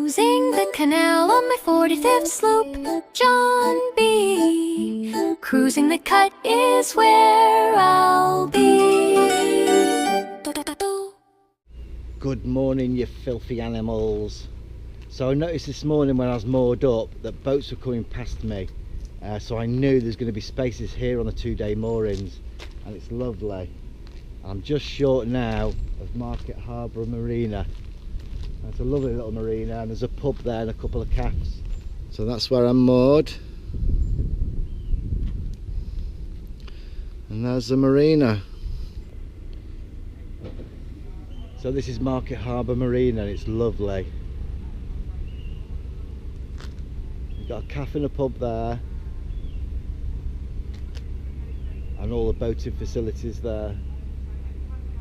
Cruising the canal on my 45th sloop, John B. Cruising the cut is where I'll be. Good morning, you filthy animals. So I noticed this morning when I was moored up that boats were coming past me, so I knew there's going to be spaces here on the 2-day moorings, and it's lovely. I'm just short now of Market Harbour Marina. It's a lovely little marina, and there's a pub there and a couple of cafes. So that's where I'm moored. And there's the marina. So this is Market Harbour Marina, and it's lovely. You've got a cafe and a pub there, and all the boating facilities there.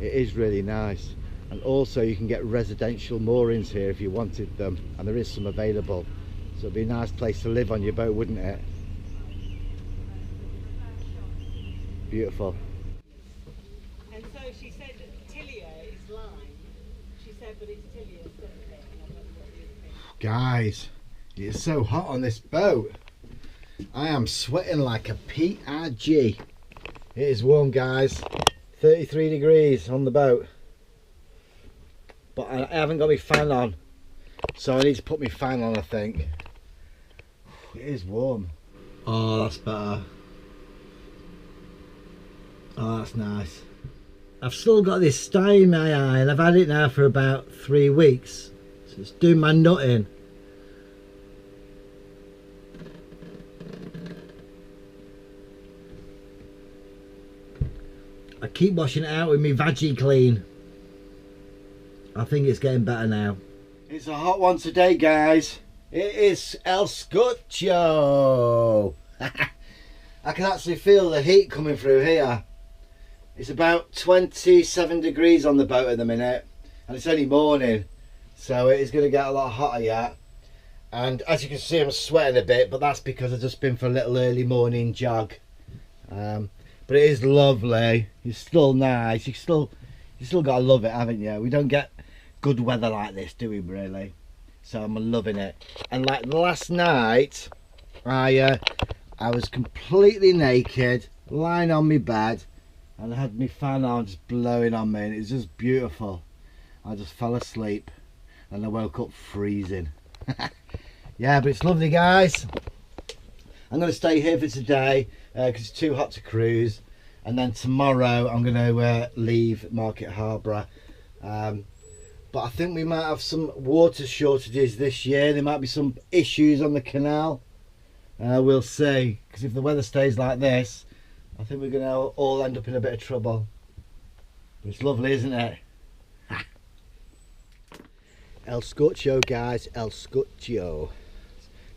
It is really nice. And also you can get residential moorings here if you wanted them, and there is some available. So it'd be a nice place to live on your boat, wouldn't it? Beautiful. And so she said Tilia is lime. She said, but it's Tilia something. Guys, it's so hot on this boat. I am sweating like a PRG. It is warm, guys. 33 degrees on the boat. But I haven't got my fan on, so I need to put my fan on, I think. It is warm. Oh, that's better. Oh, that's nice. I've still got this sty in my eye, and I've had it now for about 3 weeks. So it's doing my nutting. I keep washing it out with my Veggie Clean. I think it's getting better now. It's a hot one today, guys. It is El Scuccio. I can actually feel the heat coming through here. It's about 27 degrees on the boat at the minute, and it's only morning, so it is going to get a lot hotter yet. And as you can see, I'm sweating a bit, but that's because I've just been for a little early morning jog. But it is lovely. It's still nice. You still got to love it, haven't you? We don't get good weather like this, do we, really? So I'm loving it. And like last night, I was completely naked, lying on my bed, and I had my fan on just blowing on me, and it was just beautiful. I just fell asleep, and I woke up freezing. Yeah, but it's lovely, guys. I'm going to stay here for today because it's too hot to cruise, and then tomorrow I'm going to leave Market Harbour. But I think we might have some water shortages this year. There might be some issues on the canal. We'll see, because if the weather stays like this, I think we're going to all end up in a bit of trouble. But it's lovely, isn't it? El Scuccio, guys, El Scuccio.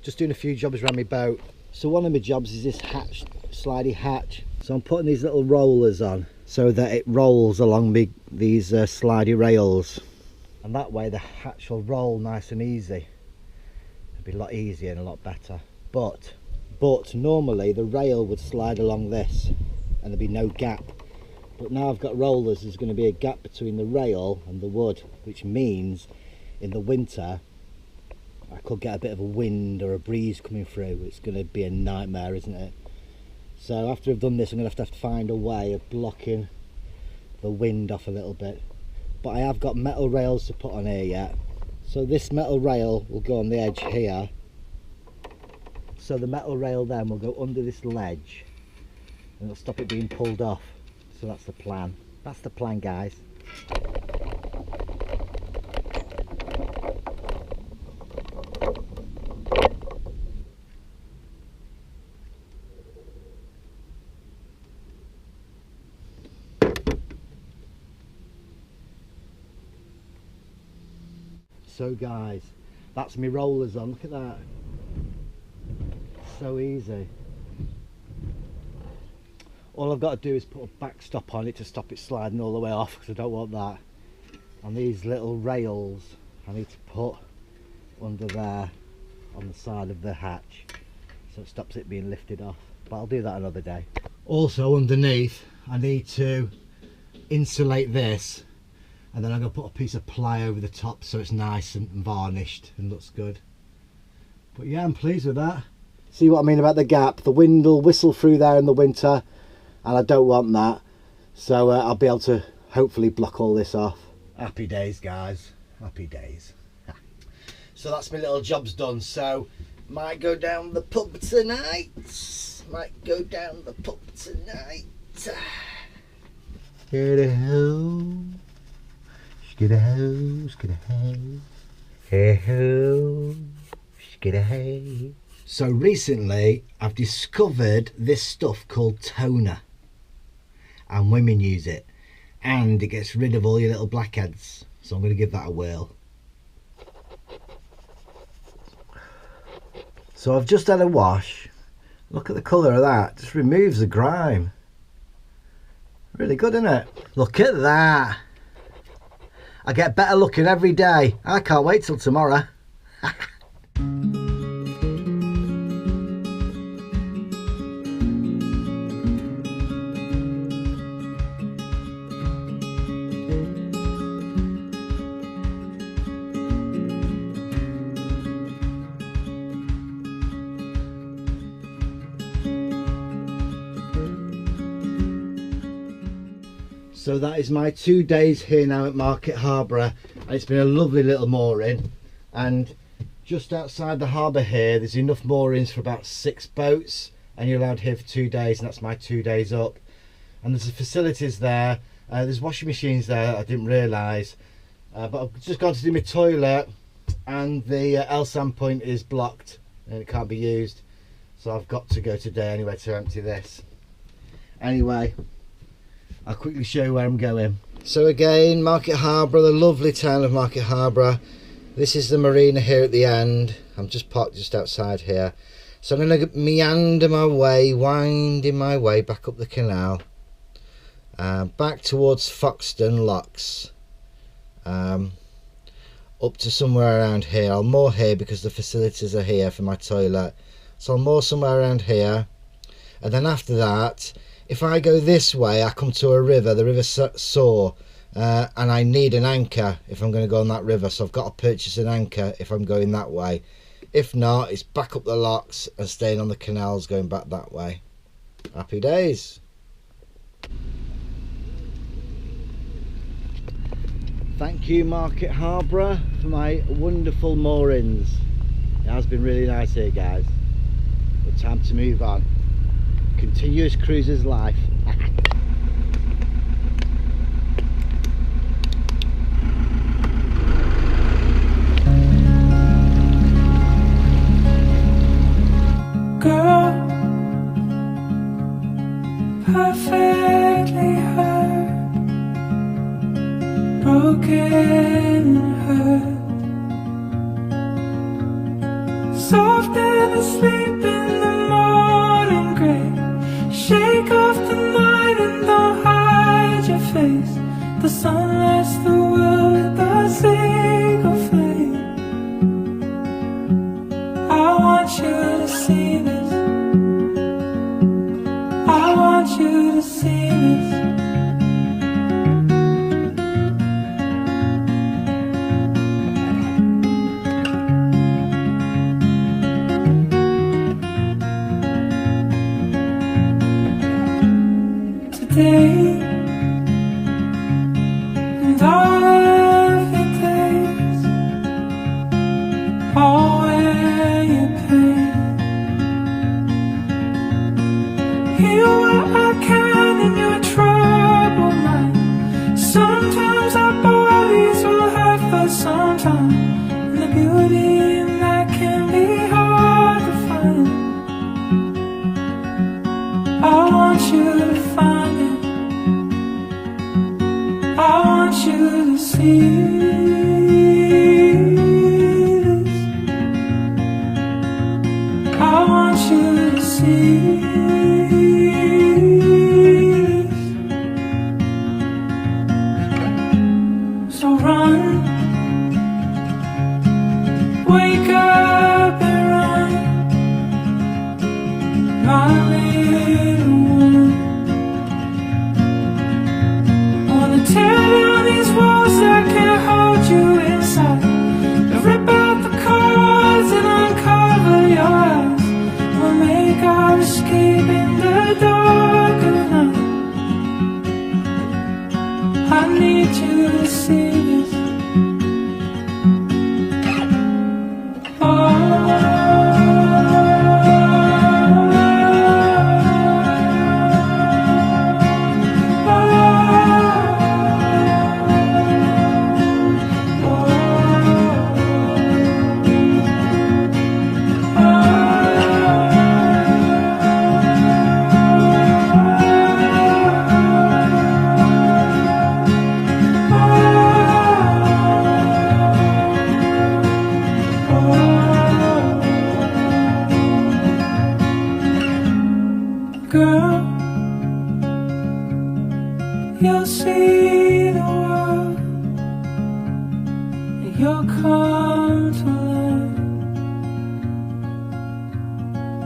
Just doing a few jobs around my boat. So one of my jobs is this hatch, slidey hatch. So I'm putting these little rollers on so that it rolls along these slidey rails. And that way the hatch will roll nice and easy. It'll be a lot easier and a lot better. But normally the rail would slide along this and there'd be no gap. But now I've got rollers, there's going to be a gap between the rail and the wood, which means in the winter I could get a bit of a wind or a breeze coming through. It's going to be a nightmare, isn't it? So after I've done this, I'm going to have to find a way of blocking the wind off a little bit. But I have got metal rails to put on here yet. So this metal rail will go on the edge here. So the metal rail then will go under this ledge, and it'll stop it being pulled off. So that's the plan. That's the plan, guys. So guys, that's my rollers on. Look at that. So easy. All I've got to do is put a backstop on it to stop it sliding all the way off, because I don't want that. And these little rails I need to put under there on the side of the hatch, so it stops it being lifted off. But I'll do that another day. Also underneath I need to insulate this and then I'm going to put a piece of ply over the top so it's nice and varnished and looks good. But yeah, I'm pleased with that. See what I mean about the gap? The wind will whistle through there in the winter, and I don't want that. So I'll be able to hopefully block all this off. Happy days, guys. Happy days. So that's my little job's done. So might go down the pub tonight. Might go down the pub tonight. Skidda-ho. Skidda-ho. Skidda-ho. Hey-ho. Skidda-hey. So recently I've discovered this stuff called toner, and women use it, and it gets rid of all your little blackheads. So I'm going to give that a whirl. So I've just had a wash. Look at the colour of that. Just removes the grime. Really good, isn't it? Look at that. I get better looking every day. I can't wait till tomorrow. So that is my 2 days here now at Market Harbour, and it's been a lovely little mooring. And just outside the harbour here, there's enough moorings for about 6 boats, and you're allowed here for 2 days, and that's my 2 days up. And there's the facilities there. There's washing machines there that I didn't realise, but I've just gone to do my toilet, and the L-Sam point is blocked and it can't be used, so I've got to go today anyway to empty this. Anyway, I'll quickly show you where I'm going. So again, Market Harbour, the lovely town of Market Harbour. This is the marina here at the end. I'm just parked just outside here. So I'm going to meander my way, winding my way back up the canal, back towards Foxton Locks, up to somewhere around here. I'll moor here because the facilities are here for my toilet. So I'll moor somewhere around here, and then after that, if I go this way, I come to a river, the River Soar, and I need an anchor if I'm going to go on that river, so I've got to purchase an anchor if I'm going that way. If not, it's back up the locks and staying on the canals going back that way. Happy days. Thank you, Market Harbour, for my wonderful moorings. It has been really nice here, guys, but time to move on. Continuous cruiser's life. Girl, perfectly hurt, broken hurt, soft and asleep in the morning grey. Shake off the night and don't hide your face. The sun lights the world with a single flame. I want you to see this. I want you to see this. Today and all of your days, all where your pain. Heal what I can in your troubled mind. Sometimes our bodies will hurt for some time, and the beauty in that can be hard to find. I want you to find it. I want you to see this. I want you to see this. So run, wake up and run, my little one. Tear down these walls girl, you'll see the world, and you'll come to learn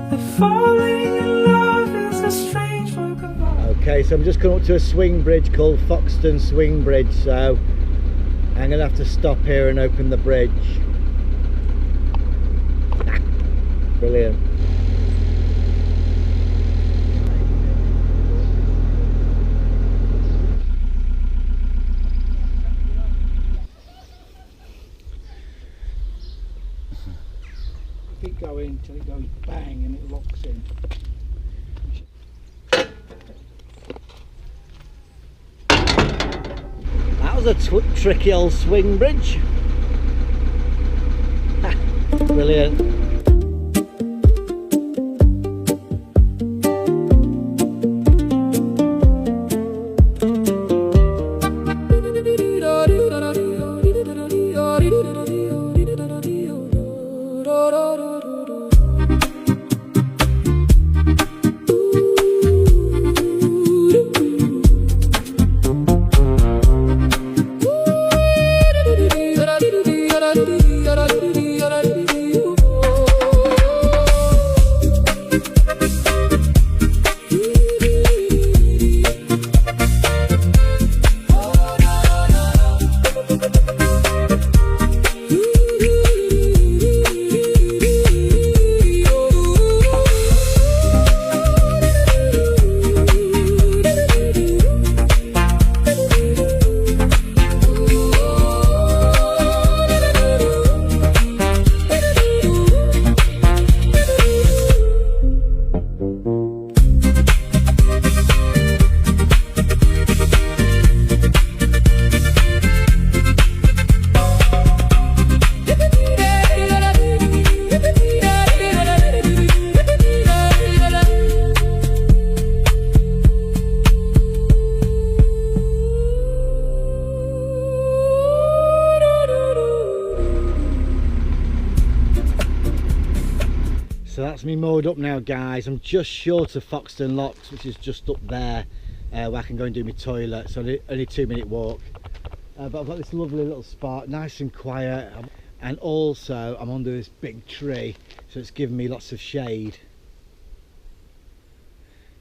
that falling in love is a strange work of art. Okay, so I'm just coming up to a swing bridge called Foxton Swing Bridge, so I'm going to have to stop here and open the bridge. Brilliant. Keep going till it goes bang and it locks in. That was a tricky old swing bridge. Brilliant. So that's me mowed up now, guys. I'm just short of Foxton Locks, which is just up there, where I can go and do my toilet. So only a 2-minute walk. But I've got this lovely little spot, nice and quiet. And also I'm under this big tree, so it's giving me lots of shade.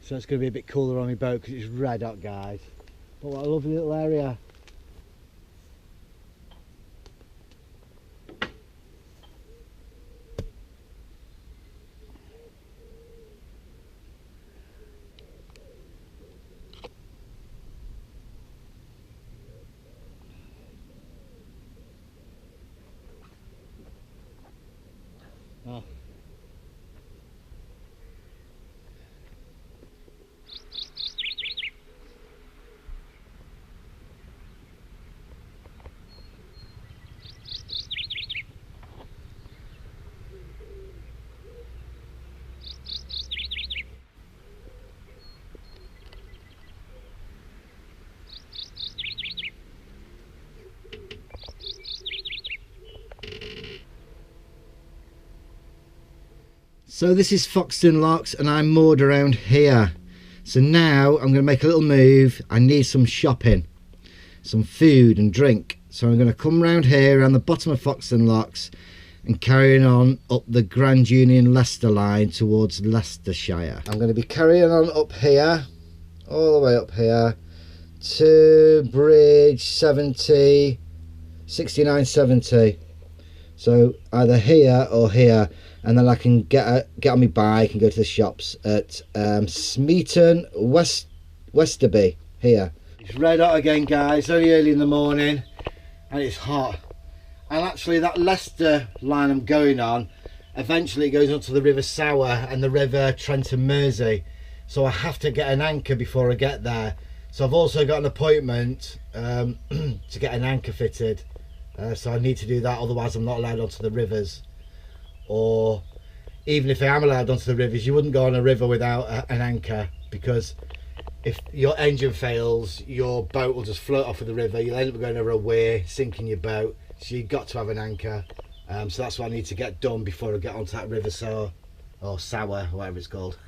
So it's going to be a bit cooler on my boat because it's red hot, guys. But what a lovely little area. Oh. So this is Foxton Locks and I'm moored around here. So now I'm going to make a little move. I need some shopping, some food and drink. So I'm going to come round here around the bottom of Foxton Locks and carrying on up the Grand Union Leicester line towards Leicestershire. I'm going to be carrying on up here, all the way up here to bridge 6970. So either here or here, and then I can get on my bike and go to the shops at Smeaton, Westerby here. It's red hot again, guys, only early in the morning and it's hot. And actually that Leicester line I'm going on, eventually it goes onto the River Sour and the River Trent and Mersey. So I have to get an anchor before I get there. So I've also got an appointment to get an anchor fitted. So I need to do that, otherwise I'm not allowed onto the rivers. Or even if I am allowed onto the rivers, you wouldn't go on a river without an anchor, because if your engine fails, your boat will just float off of the river. You'll end up going over a weir, sinking your boat. So you've got to have an anchor. So that's what I need to get done before I get onto that River Sour, or Sour, whatever it's called.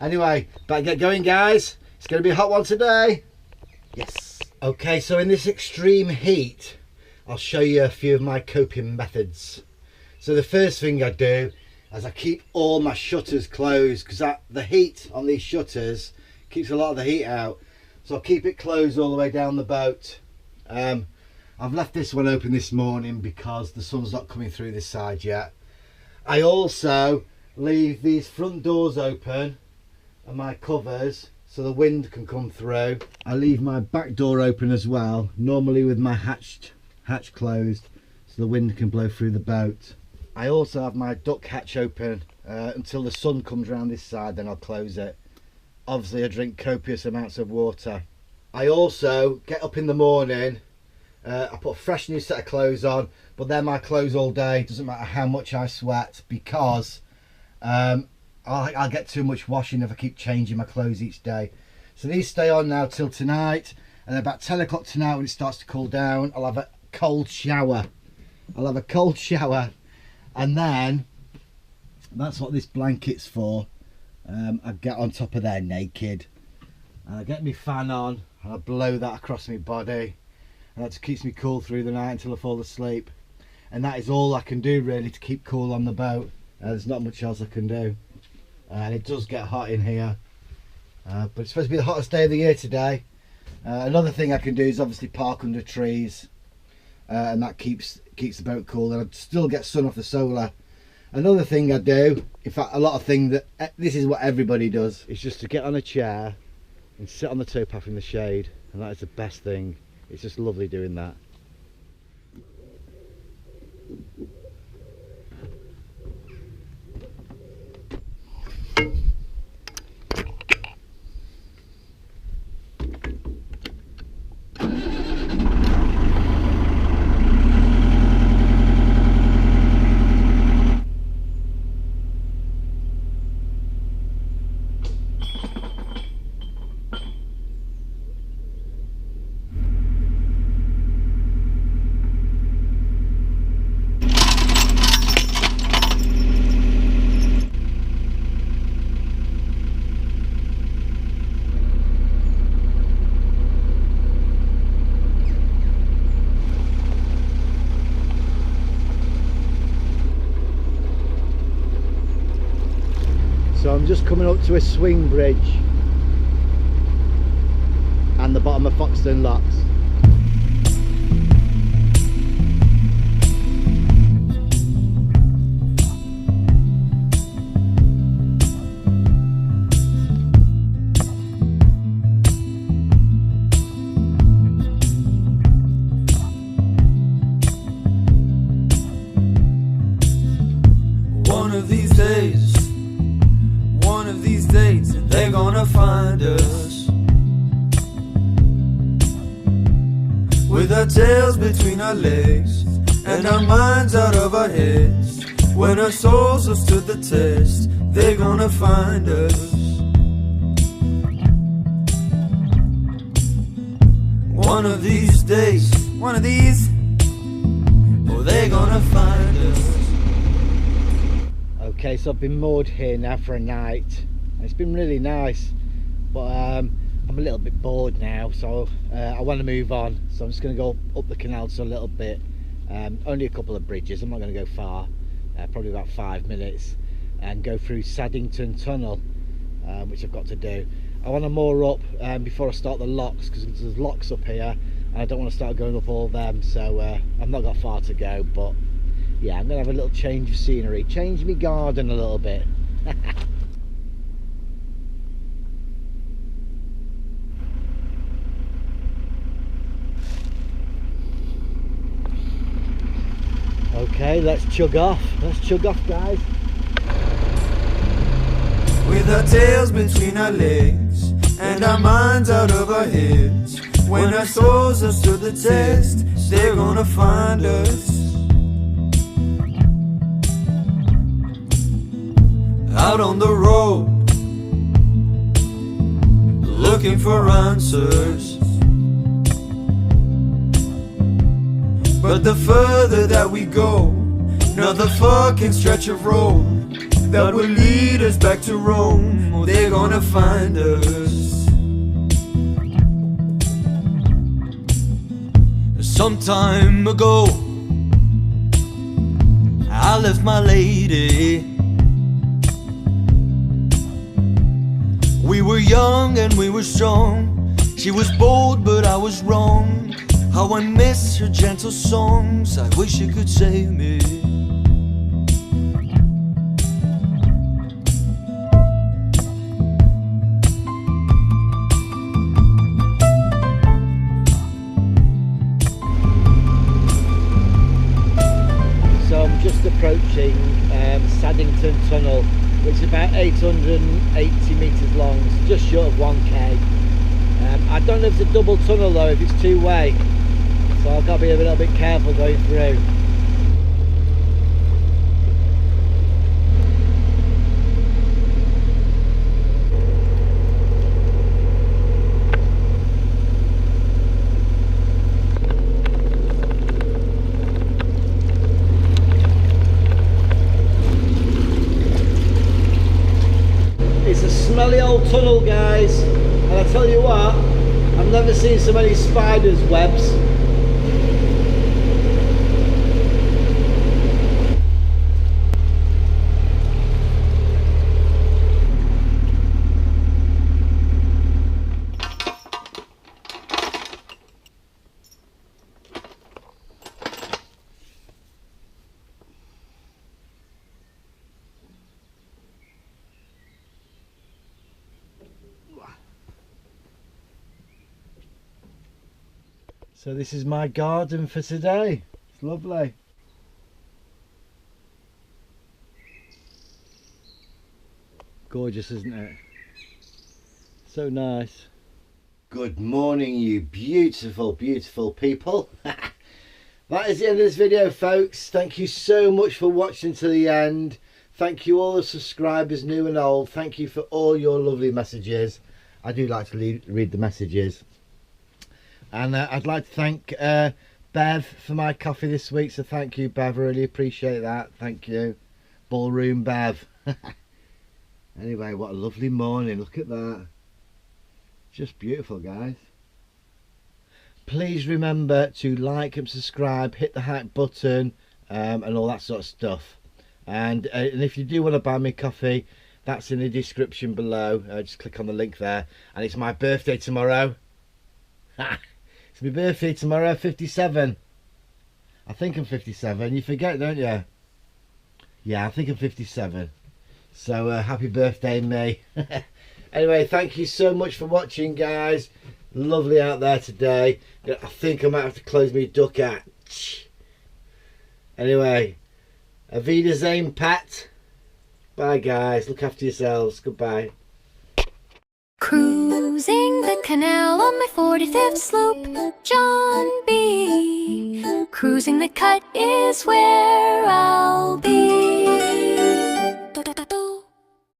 Anyway, better get going, guys. It's going to be a hot one today. Yes. Okay, so in this extreme heat, I'll show you a few of my coping methods. So the first thing I do is I keep all my shutters closed, because the heat on these shutters keeps a lot of the heat out. So I'll keep it closed all the way down the boat. I've left this one open this morning because the sun's not coming through this side yet. I also leave these front doors open and my covers so the wind can come through. I leave my back door open as well, normally with my hatch closed so the wind can blow through the boat. I also have my duck hatch open until the sun comes around this side, then I'll close it. Obviously I drink copious amounts of water. I also get up in the morning, I put a fresh new set of clothes on, but they're my clothes all day, doesn't matter how much I sweat, because I'll get too much washing if I keep changing my clothes each day. So these stay on now till tonight, and about 10 o'clock tonight when it starts to cool down, I'll have a cold shower. And then that's what this blanket's for. I get on top of there naked, and I get my fan on and I blow that across my body, and that just keeps me cool through the night until I fall asleep. And that is all I can do really to keep cool on the boat. There's not much else I can do, and it does get hot in here, but it's supposed to be the hottest day of the year today. Another thing I can do is obviously park under trees, and that keeps the boat cool, and I still get sun off the solar. Another thing I do, in fact a lot of things that this is what everybody does, is just to get on a chair and sit on the towpath in the shade, and that is the best thing. It's just lovely doing that. So I'm just coming up to a swing bridge and the bottom of Foxton Locks. One of these days, they're gonna find us with our tails between our legs and our minds out of our heads. When our souls have stood the test, they're gonna find us. One of these days, oh, they're gonna find us. Okay, so I've been moored here now for a night, and it's been really nice, but I'm a little bit bored now, so I want to move on. So I'm just going to go up the canal just a little bit, only a couple of bridges. I'm not going to go far, probably about 5 minutes, and go through Saddington Tunnel, which I've got to do. I want to moor up before I start the locks, because there's locks up here and I don't want to start going up all of them, so I've not got far to go. But yeah, I'm going to have a little change of scenery, change my garden a little bit. Okay, let's chug off guys. With our tails between our legs and our minds out of our heads, when our souls have stood the test, they're gonna find us. Out on the road, looking for answers, but the further that we go, another fucking stretch of road, that will lead us back to Rome. Oh, they're gonna find us. Some time ago, I left my lady. We were young and we were strong. She was bold but I was wrong. How I miss her gentle songs. I wish she could save me. So I'm just approaching Saddington Tunnel, which is about 880 metres long. It's just short of 1k. I don't know if it's a double tunnel though, if it's two-way, so I've got to be a little bit careful going through. It's a smelly old tunnel, guys, and I tell you what, I've never seen so many spiders' webs. So this is my garden for today. It's lovely. Gorgeous, isn't it? So nice. Good morning, you beautiful, beautiful people. That is the end of this video, folks. Thank you so much for watching to the end. Thank you all the subscribers, new and old. Thank you for all your lovely messages. I do like to read the messages. And I'd like to thank Bev for my coffee this week, so thank you, Bev. I really appreciate that. Thank you, Ballroom Bev. Anyway, what a lovely morning. Look at that. Just beautiful, guys. Please remember to like and subscribe, hit the hype button, and all that sort of stuff. And if you do want to buy me coffee, that's in the description below. Just click on the link there. And it's my birthday tomorrow. It's my birthday tomorrow, 57. I think I'm 57. You forget, don't you? Yeah, I think I'm 57. So happy birthday, me. Anyway, thank you so much for watching, guys. Lovely out there today. I think I might have to close my duck out. Anyway, auf Wiedersehen, Pat. Bye, guys. Look after yourselves. Goodbye. Cruising the canal on my 45th sloop, John B. Cruising the cut is where I'll be.